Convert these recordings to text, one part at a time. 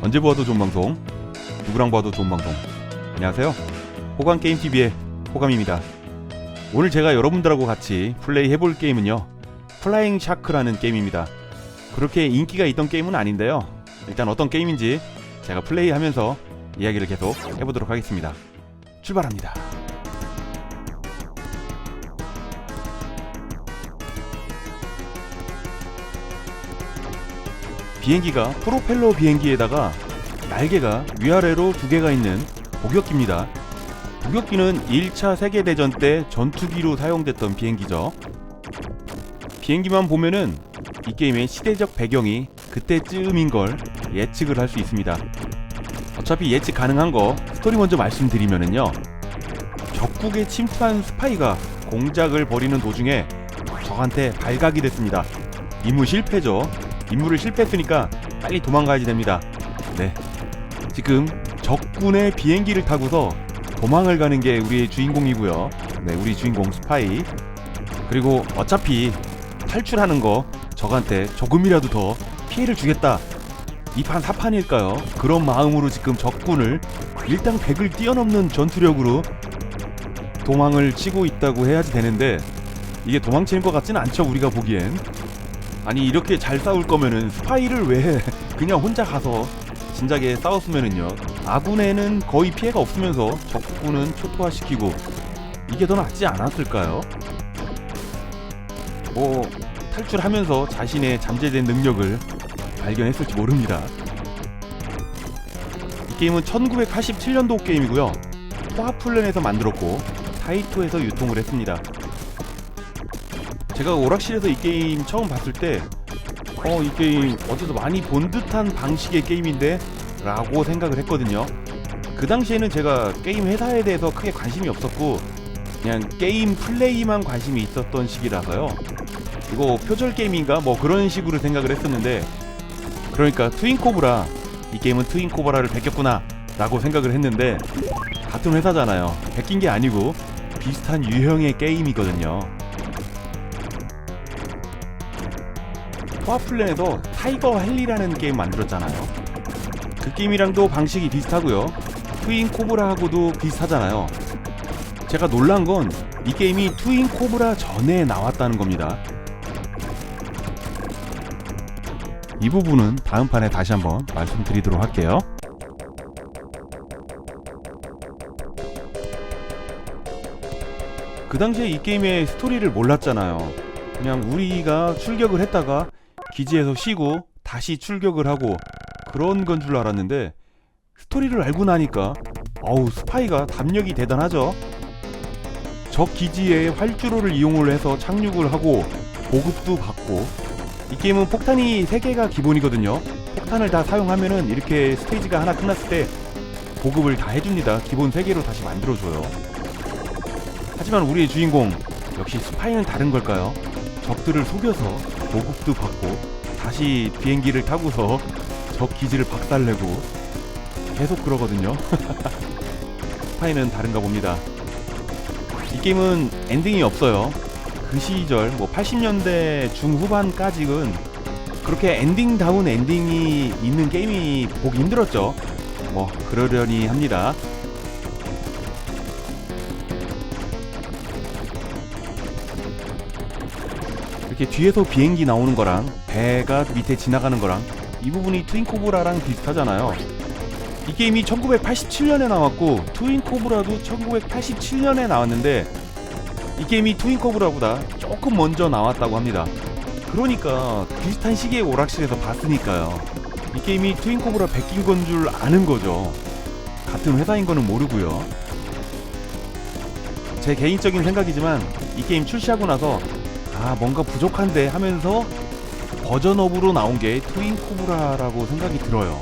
언제 보아도 좋은 방송, 누구랑 봐도 좋은 방송. 안녕하세요, 호감게임TV의 호감입니다. 오늘 제가 여러분들하고 같이 플레이 해볼 게임은요, 플라잉 샤크라는 게임입니다. 그렇게 인기가 있던 게임은 아닌데요, 일단 어떤 게임인지 제가 플레이하면서 이야기를 계속 해보도록 하겠습니다. 출발합니다. 비행기가 프로펠러 비행기에다가 날개가 위아래로 두 개가 있는 복역기입니다. 복역기는 1차 세계대전 때 전투기로 사용됐던 비행기죠. 비행기만 보면은 이 게임의 시대적 배경이 그때쯤인 걸 예측을 할 수 있습니다. 어차피 예측 가능한 거 스토리 먼저 말씀드리면은요, 적국에 침투한 스파이가 공작을 벌이는 도중에 적한테 발각이 됐습니다. 임무 실패죠. 임무를 실패했으니까 빨리 도망가야지 됩니다. 네, 지금 적군의 비행기를 타고서 도망을 가는 게 우리의 주인공이고요. 네, 우리 주인공 스파이. 그리고 어차피 탈출하는 거 적한테 조금이라도 더 피해를 주겠다, 2판 4판일까요? 그런 마음으로 지금 적군을 일당100을 뛰어넘는 전투력으로 도망을 치고 있다고 해야지 되는데, 이게 도망치는 것 같지는 않죠, 우리가 보기엔. 아니, 이렇게 잘 싸울 거면은 스파이를 왜 그냥 혼자 가서 진작에 싸웠으면은요, 아군에는 거의 피해가 없으면서 적군은 초토화시키고 이게 더 낫지 않았을까요? 뭐 탈출하면서 자신의 잠재된 능력을 발견했을지 모릅니다. 이 게임은 1987년도 게임이고요, 포아플랜에서 만들었고 타이토에서 유통을 했습니다. 제가 오락실에서 이 게임 처음 봤을 때 이 게임 어디서 많이 본 듯한 방식의 게임인데? 라고 생각을 했거든요. 그 당시에는 제가 게임 회사에 대해서 크게 관심이 없었고 그냥 게임 플레이만 관심이 있었던 시기라서요, 이거 표절 게임인가? 뭐 그런 식으로 생각을 했었는데, 그러니까 트윈코브라, 이 게임은 트윈코브라를 베꼈구나 라고 생각을 했는데, 같은 회사잖아요. 베낀 게 아니고 비슷한 유형의 게임이거든요. 포아플랜에서 타이거 헬리라는 게임 만들었잖아요. 그 게임이랑도 방식이 비슷하고요, 트윈 코브라하고도 비슷하잖아요. 제가 놀란 건 이 게임이 트윈 코브라 전에 나왔다는 겁니다. 이 부분은 다음 판에 다시 한번 말씀드리도록 할게요. 그 당시에 이 게임의 스토리를 몰랐잖아요. 그냥 우리가 출격을 했다가 기지에서 쉬고 다시 출격을 하고 그런 건 줄 알았는데, 스토리를 알고 나니까 스파이가 담력이 대단하죠. 적 기지에 활주로를 이용을 해서 착륙을 하고 보급도 받고, 이 게임은 폭탄이 3개가 기본이거든요. 폭탄을 다 사용하면은 이렇게 스테이지가 하나 끝났을 때 보급을 다 해줍니다. 기본 3개로 다시 만들어줘요. 하지만 우리의 주인공 역시 스파이는 다른 걸까요? 적들을 속여서 보급도 받고 다시 비행기를 타고서 적 기지를 박살내고 계속 그러거든요. 스파이는 다른가 봅니다. 이 게임은 엔딩이 없어요. 그 시절 80년대 중후반까지는 그렇게 엔딩다운 엔딩이 있는 게임이 보기 힘들었죠. 그러려니 합니다. 이렇게 뒤에서 비행기 나오는 거랑 배가 밑에 지나가는 거랑 이 부분이 트윈코브라랑 비슷하잖아요. 이 게임이 1987년에 나왔고 트윈코브라도 1987년에 나왔는데, 이 게임이 트윈코브라보다 조금 먼저 나왔다고 합니다. 그러니까 비슷한 시기에 오락실에서 봤으니까요, 이 게임이 트윈코브라 베낀 건 줄 아는 거죠. 같은 회사인 거는 모르고요. 제 개인적인 생각이지만 이 게임 출시하고 나서 뭔가 부족한데 하면서 버전업으로 나온 게 트윈코브라라고 생각이 들어요.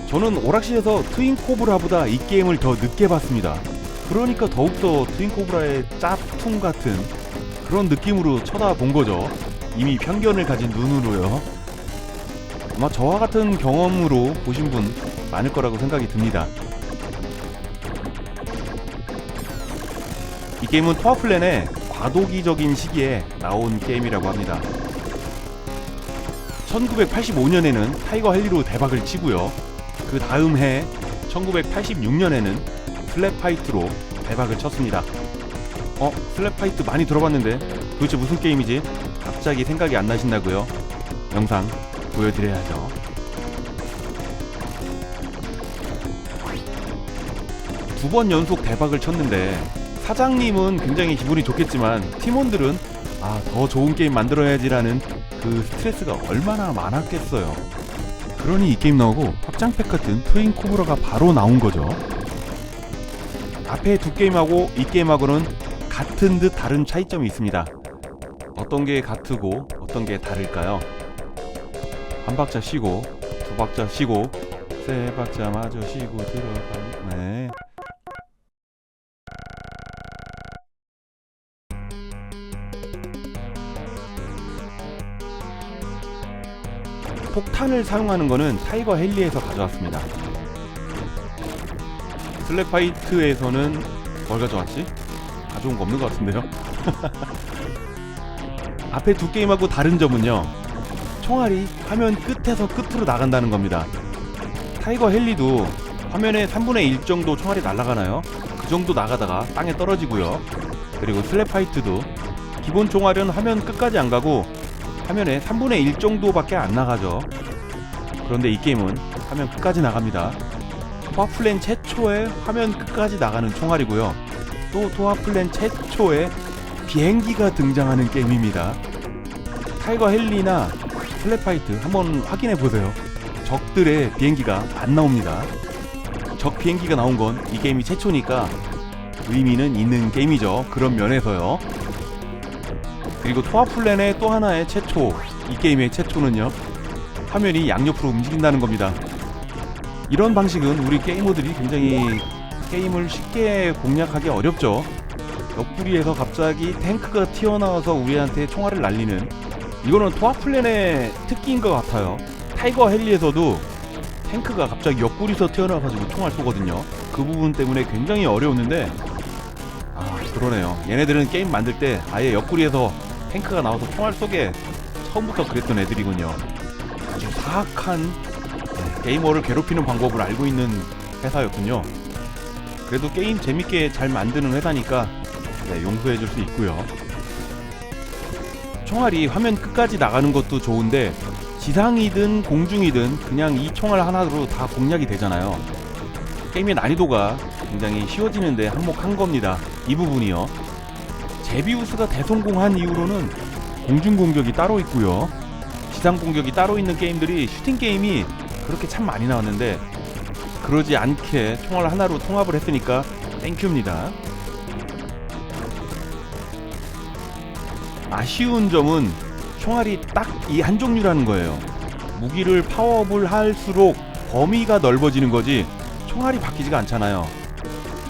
저는 오락실에서 트윈코브라보다 이 게임을 더 늦게 봤습니다. 그러니까 더욱더 트윈코브라의 짭퉁 같은 그런 느낌으로 쳐다본 거죠. 이미 편견을 가진 눈으로요. 아마 저와 같은 경험으로 보신 분 많을 거라고 생각이 듭니다. 이 게임은 포아플랜의 과도기적인 시기에 나온 게임이라고 합니다. 1985년에는 타이거 헨리로 대박을 치고요. 그 다음 해 1986년에는 슬랩파이트로 대박을 쳤습니다. 슬랩파이트 많이 들어봤는데 도대체 무슨 게임이지? 갑자기 생각이 안 나신다고요? 영상 보여드려야죠. 두 번 연속 대박을 쳤는데 사장님은 굉장히 기분이 좋겠지만 팀원들은 더 좋은 게임 만들어야지라는 그 스트레스가 얼마나 많았겠어요. 그러니 이 게임 나오고 확장팩 같은 트윈 코브라가 바로 나온 거죠. 앞에 두 게임하고 이 게임하고는 같은 듯 다른 차이점이 있습니다. 어떤 게 같고 어떤 게 다를까요? 한 박자 쉬고 두 박자 쉬고 세 박자 마저 쉬고 들어가. 네. 폭탄을 사용하는 거는 타이거 헨리에서 가져왔습니다. 슬랩파이트에서는 뭘 가져왔지? 가져온 거 없는 것 같은데요? 앞에 두 게임하고 다른 점은요, 총알이 화면 끝에서 끝으로 나간다는 겁니다. 타이거 헨리도 화면의 3분의 1 정도 총알이 날아가나요? 그 정도 나가다가 땅에 떨어지고요. 그리고 슬랩파이트도 기본 총알은 화면 끝까지 안 가고 화면의 3분의 1 정도밖에 안 나가죠. 그런데 이 게임은 화면 끝까지 나갑니다. 토하플랜 최초의 화면 끝까지 나가는 총알이고요. 또 토하플랜 최초의 비행기가 등장하는 게임입니다. 타이거 헨리나 슬랩파이트 한번 확인해보세요. 적들의 비행기가 안 나옵니다. 적 비행기가 나온 건 이 게임이 최초니까 의미는 있는 게임이죠. 그런 면에서요. 그리고 토하플랜의 또 하나의 최초, 이 게임의 최초는요, 화면이 양옆으로 움직인다는 겁니다. 이런 방식은 우리 게이머들이 굉장히 게임을 쉽게 공략하기 어렵죠. 옆구리에서 갑자기 탱크가 튀어나와서 우리한테 총알을 날리는, 이거는 토하플랜의 특기인 것 같아요. 타이거 헨리에서도 탱크가 갑자기 옆구리에서 튀어나와가지고 총알 쏘거든요. 그 부분 때문에 굉장히 어려웠는데, 그러네요. 얘네들은 게임 만들 때 아예 옆구리에서 탱크가 나와서 총알 쏘게 처음부터 그랬던 애들이군요. 아주 사악한 게이머를 괴롭히는 방법을 알고 있는 회사였군요. 그래도 게임 재밌게 잘 만드는 회사니까 용서해줄 수 있고요. 총알이 화면 끝까지 나가는 것도 좋은데 지상이든 공중이든 그냥 이 총알 하나로 다 공략이 되잖아요. 게임의 난이도가 굉장히 쉬워지는데 한몫한 겁니다. 이 부분이요. 제비우스가 대성공한 이후로는 공중 공격이 따로 있고요, 지상 공격이 따로 있는 게임들이, 슈팅 게임이 그렇게 참 많이 나왔는데 그러지 않게 총알 하나로 통합을 했으니까 땡큐입니다. 아쉬운 점은 총알이 딱 이 한 종류라는 거예요. 무기를 파워업을 할수록 범위가 넓어지는 거지 총알이 바뀌지가 않잖아요.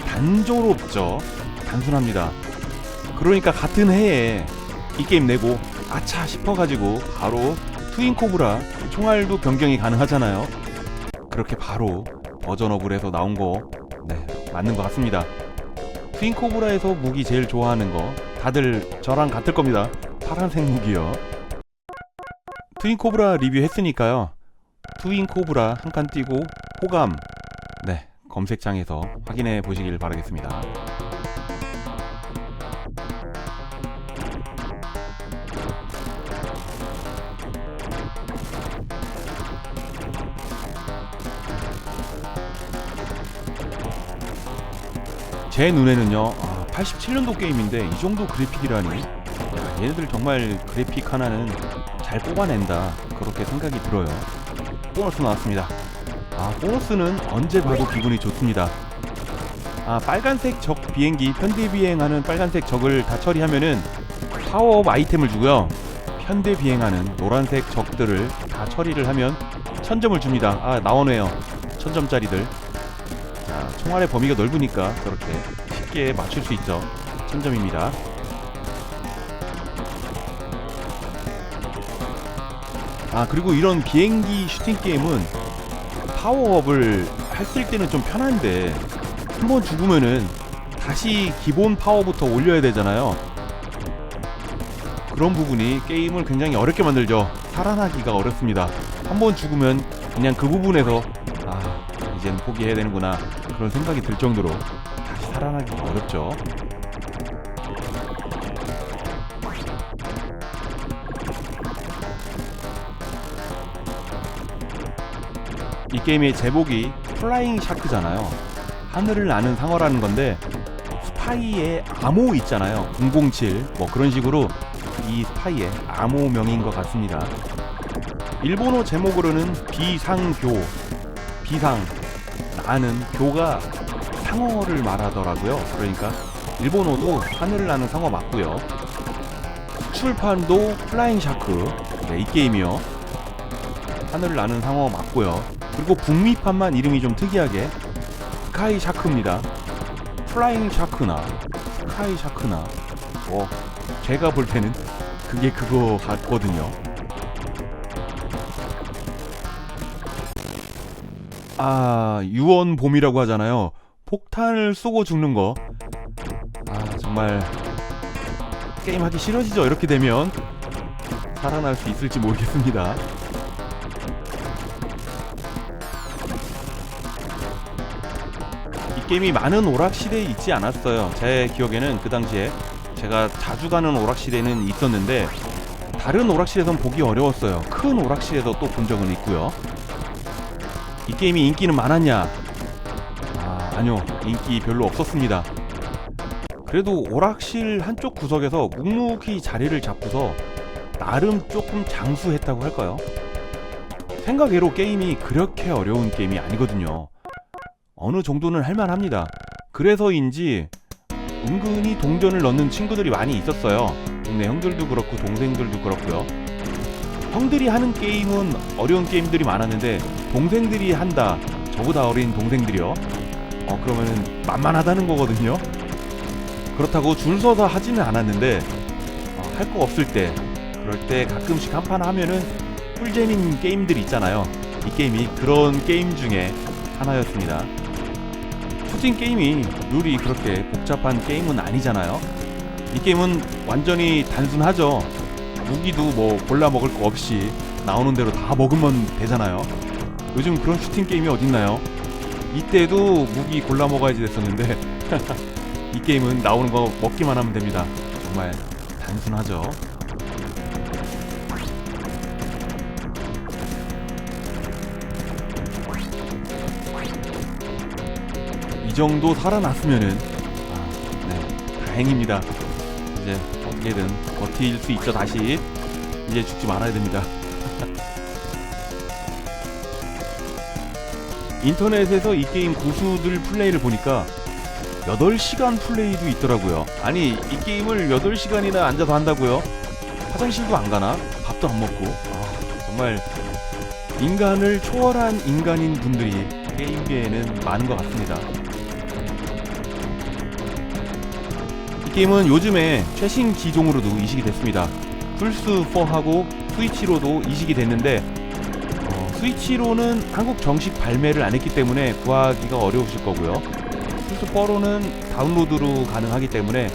단조롭죠. 단순합니다. 그러니까 같은 해에 이 게임 내고 아차 싶어가지고 바로 트윈 코브라 총알도 변경이 가능하잖아요. 그렇게 바로 버전업을 해서 나온 거 맞는 것 같습니다. 트윈 코브라에서 무기 제일 좋아하는 거 다들 저랑 같을 겁니다. 파란색 무기요. 트윈 코브라 리뷰했으니까요, 트윈 코브라 한 칸 띄고 호감 검색창에서 확인해 보시길 바라겠습니다. 제 눈에는요, 87년도 게임인데 이 정도 그래픽이라니, 얘네들 정말 그래픽 하나는 잘 뽑아낸다, 그렇게 생각이 들어요. 보너스 나왔습니다. 보너스는 언제 봐도 기분이 좋습니다. 빨간색 적 비행기, 편대 비행하는 빨간색 적을 다 처리하면은 파워업 아이템을 주고요, 편대 비행하는 노란색 적들을 다 처리를 하면 1000점을 줍니다. 나오네요, 1000점짜리들. 총알의 범위가 넓으니까 저렇게 쉽게 맞출 수 있죠. 1000점입니다. 그리고 이런 비행기 슈팅 게임은 파워업을 했을 때는 좀 편한데 한번 죽으면은 다시 기본 파워부터 올려야 되잖아요. 그런 부분이 게임을 굉장히 어렵게 만들죠. 살아나기가 어렵습니다. 한번 죽으면 그냥 그 부분에서 이젠 포기해야 되는구나 그런 생각이 들 정도로 다시 살아나기가 어렵죠. 이 게임의 제목이 플라잉 샤크잖아요. 하늘을 나는 상어라는 건데 스파이의 암호 있잖아요. 007 뭐 그런 식으로 이 스파이의 암호명인 것 같습니다. 일본어 제목으로는 비상교, 비상 나는 교가 상어를 말하더라고요. 그러니까 일본어도 하늘을 나는 상어 맞고요. 출판도 플라잉 샤크, 네, 이 게임이요. 하늘을 나는 상어 맞고요. 그리고 북미판만 이름이 좀 특이하게 스카이 샤크입니다. 플라잉 샤크나 스카이 샤크나 제가 볼 때는 그게 그거 같거든요. 유언봄이라고 하잖아요. 폭탄을 쏘고 죽는 거. 정말 게임하기 싫어지죠. 이렇게 되면 살아날 수 있을지 모르겠습니다. 이 게임이 많은 오락실에 있지 않았어요. 제 기억에는 그 당시에 제가 자주 가는 오락실에는 있었는데 다른 오락실에선 보기 어려웠어요. 큰 오락실에서 또 본 적은 있고요. 이 게임이 인기는 많았냐? 아니요. 인기 별로 없었습니다. 그래도 오락실 한쪽 구석에서 묵묵히 자리를 잡고서 나름 조금 장수했다고 할까요? 생각외로 게임이 그렇게 어려운 게임이 아니거든요. 어느 정도는 할만합니다. 그래서인지 은근히 동전을 넣는 친구들이 많이 있었어요. 동네 형들도 그렇고 동생들도 그렇고요. 형들이 하는 게임은 어려운 게임들이 많았는데 동생들이 한다, 저보다 어린 동생들이요. 그러면은 만만하다는 거거든요. 그렇다고 줄 서서 하지는 않았는데 할 거 없을 때, 그럴 때 가끔씩 한 판 하면은 꿀잼인 게임들이 있잖아요. 이 게임이 그런 게임 중에 하나였습니다. 슈팅 게임이 룰이 그렇게 복잡한 게임은 아니잖아요. 이 게임은 완전히 단순하죠. 무기도 뭐 골라 먹을 거 없이 나오는 대로 다 먹으면 되잖아요. 요즘 그런 슈팅 게임이 어딨나요? 이때도 무기 골라 먹어야지 됐었는데 이 게임은 나오는 거 먹기만 하면 됩니다. 정말 단순하죠. 이 정도 살아났으면은 다행입니다. 이제 어떻게든 버틸 수 있죠. 다시 이제 죽지 말아야 됩니다. 인터넷에서 이 게임 고수들 플레이를 보니까 8시간 플레이도 있더라고요. 아니 이 게임을 8시간이나 앉아서 한다고요? 화장실도 안 가나? 밥도 안 먹고. 정말 인간을 초월한 인간인 분들이 게임계에는 많은 것 같습니다. 이 게임은 요즘에 최신 기종으로도 이식이 됐습니다. 플스4하고 스위치로도 이식이 됐는데 스위치로는 한국 정식 발매를 안 했기 때문에 구하기가 어려우실 거고요. 플스4로는 다운로드로 가능하기 때문에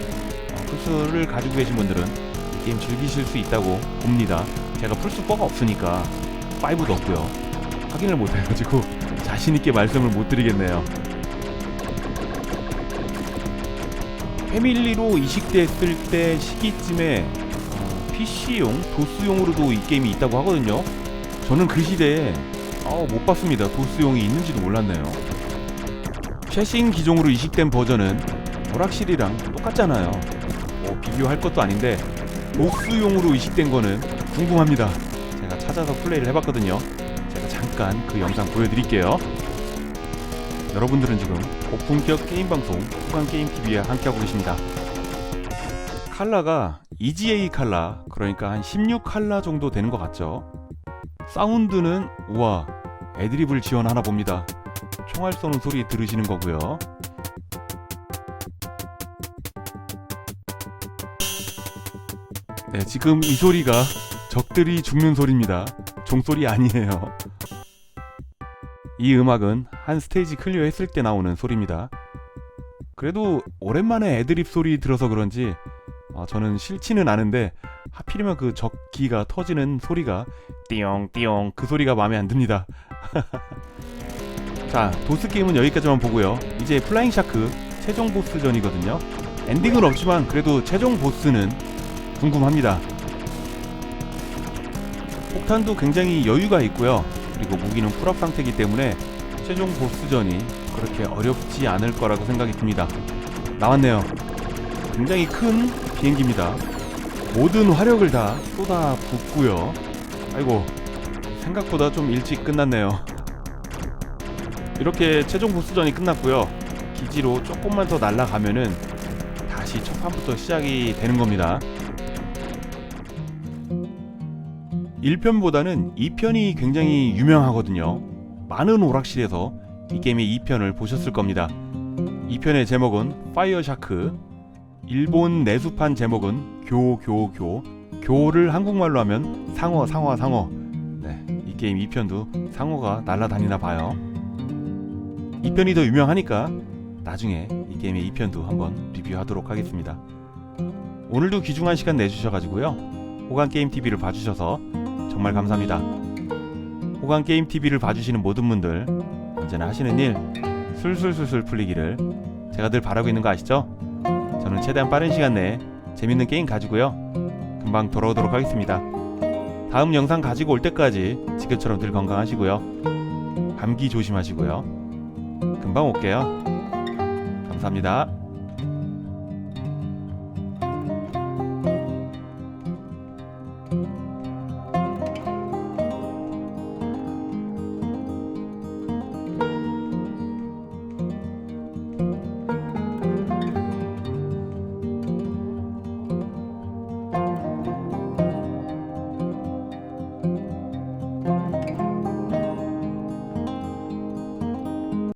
플스를 가지고 계신 분들은 이 게임 즐기실 수 있다고 봅니다. 제가 플스4가 없으니까 5도 없고요. 확인을 못 해가지고 자신있게 말씀을 못 드리겠네요. 패밀리로 이식됐을 때 시기쯤에 PC용, 도스용으로도 이 게임이 있다고 하거든요. 저는 그 시대에 못 봤습니다. 도스용이 있는지도 몰랐네요. 최신 기종으로 이식된 버전은 오락실이랑 똑같잖아요. 비교할 것도 아닌데 도스용으로 이식된 거는 궁금합니다. 제가 찾아서 플레이를 해봤거든요. 제가 잠깐 그 영상 보여드릴게요. 여러분들은 지금 고품격 게임방송 후간게임TV에 함께하고 계십니다. 칼라가 EGA 칼라, 그러니까 한 16칼라 정도 되는 것 같죠. 사운드는 우와, 애드립을 지원하나 봅니다. 총알 쏘는 소리 들으시는 거고요. 네, 지금 이 소리가 적들이 죽는 소리입니다. 종소리 아니에요. 이 음악은 한 스테이지 클리어 했을 때 나오는 소리입니다. 그래도 오랜만에 애드립 소리 들어서 그런지 저는 싫지는 않은데 하필이면 그 적기가 터지는 소리가 띠용띠용 그 소리가 마음에 안 듭니다. 자, 보스 게임은 여기까지만 보고요. 이제 플라잉 샤크 최종 보스전이거든요. 엔딩은 없지만 그래도 최종 보스는 궁금합니다. 폭탄도 굉장히 여유가 있고요. 그리고 무기는 풀업 상태이기 때문에 최종 보스전이 그렇게 어렵지 않을 거라고 생각이 듭니다. 나왔네요. 굉장히 큰 비행기입니다. 모든 화력을 다 쏟아붓고요. 아이고, 생각보다 좀 일찍 끝났네요. 이렇게 최종 보스전이 끝났고요. 기지로 조금만 더 날아가면은 다시 첫 판부터 시작이 되는 겁니다. 1편보다는 2편이 굉장히 유명하거든요. 많은 오락실에서 이 게임의 2편을 보셨을 겁니다. 2편의 제목은 파이어 샤크, 일본 내수판 제목은 교를 한국말로 하면 상어. 네, 이 게임 2편도 상어가 날아다니나 봐요. 2편이 더 유명하니까 나중에 이 게임의 2편도 한번 리뷰하도록 하겠습니다. 오늘도 귀중한 시간 내주셔가지고요, 호간게임TV를 봐주셔서 정말 감사합니다. 호간게임TV를 봐주시는 모든 분들 언제나 하시는 일 술술술술 풀리기를 제가 늘 바라고 있는 거 아시죠? 저는 최대한 빠른 시간 내에 재밌는 게임 가지고요, 금방 돌아오도록 하겠습니다. 다음 영상 가지고 올 때까지 지금처럼 늘 건강하시고요, 감기 조심하시고요, 금방 올게요. 감사합니다.